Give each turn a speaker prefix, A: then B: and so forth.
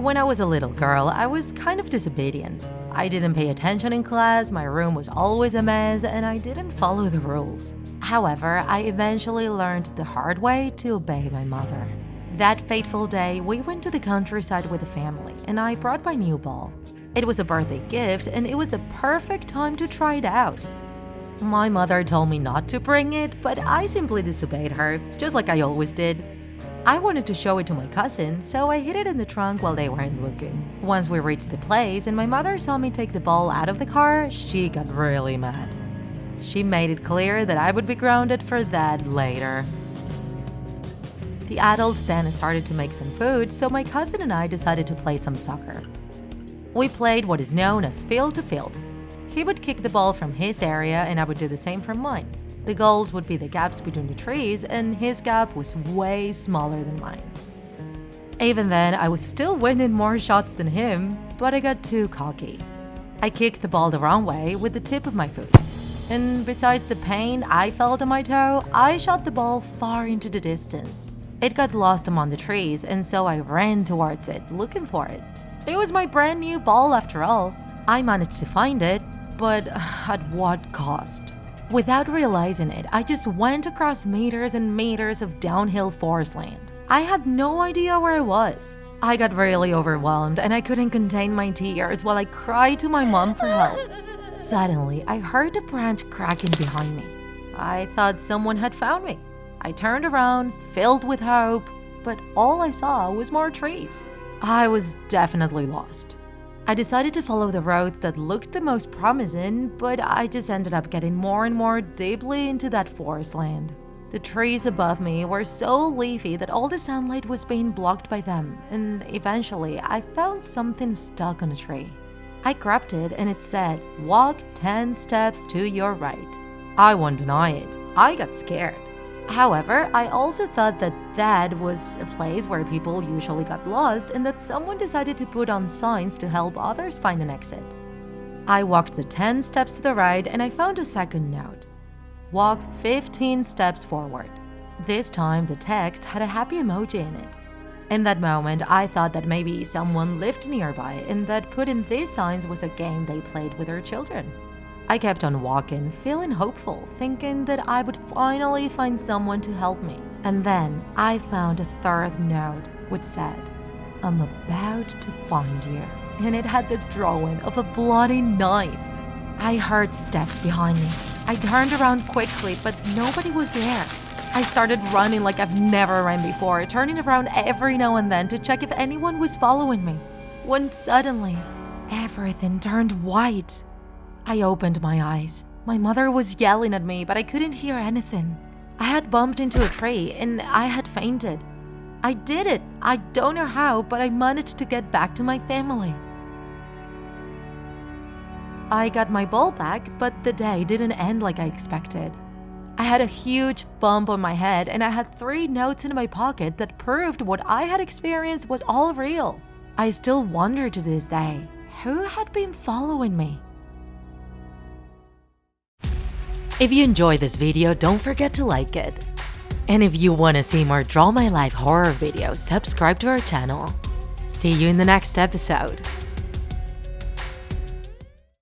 A: When I was a little girl, I was kind of disobedient. I didn't pay attention in class, my room was always a mess, and I didn't follow the rules. However, I eventually learned the hard way to obey my mother. That fateful day, we went to the countryside with the family, and I brought my new ball. It was a birthday gift, and it was the perfect time to try it out. My mother told me not to bring it, but I simply disobeyed her, just like I always did. I wanted to show it to my cousin, so I hid it in the trunk while they weren't looking. Once we reached the place and my mother saw me take the ball out of the car, she got really mad. She made it clear that I would be grounded for that later. The adults then started to make some food, so my cousin and I decided to play some soccer. We played what is known as field to field. He would kick the ball from his area and I would do the same from mine. The goals would be the gaps between the trees, and his gap was way smaller than mine. Even then, I was still winning more shots than him, but I got too cocky. I kicked the ball the wrong way with the tip of my foot. And besides the pain I felt on my toe, I shot the ball far into the distance. It got lost among the trees, and so I ran towards it, looking for it. It was my brand new ball after all. I managed to find it, but at what cost? Without realizing it, I just went across meters and meters of downhill forest land. I had no idea where I was. I got really overwhelmed and I couldn't contain my tears while I cried to my mom for help. Suddenly, I heard a branch cracking behind me. I thought someone had found me. I turned around, filled with hope, but all I saw was more trees. I was definitely lost. I decided to follow the roads that looked the most promising, but I just ended up getting more and more deeply into that forest land. The trees above me were so leafy that all the sunlight was being blocked by them, and eventually I found something stuck on a tree. I grabbed it and it said, "Walk 10 steps to your right." I won't deny it, I got scared. However, I also thought that was a place where people usually got lost and that someone decided to put on signs to help others find an exit. I walked the 10 steps to the right and I found a second note. Walk 15 steps forward. This time the text had a happy emoji in it. In that moment, I thought that maybe someone lived nearby and that putting these signs was a game they played with their children. I kept on walking, feeling hopeful, thinking that I would finally find someone to help me. And then I found a third note which said, "I'm about to find you." And it had the drawing of a bloody knife. I heard steps behind me. I turned around quickly, but nobody was there. I started running like I've never ran before, turning around every now and then to check if anyone was following me. When suddenly, everything turned white. I opened my eyes. My mother was yelling at me, but I couldn't hear anything. I had bumped into a tree and I had fainted. I did it. I don't know how, but I managed to get back to my family. I got my ball back, but the day didn't end like I expected. I had a huge bump on my head and I had 3 notes in my pocket that proved what I had experienced was all real. I still wonder to this day, who had been following me? If you enjoyed this video, don't forget to like it. And if you want to see more Draw My Life horror videos, subscribe to our channel. See you in the next episode.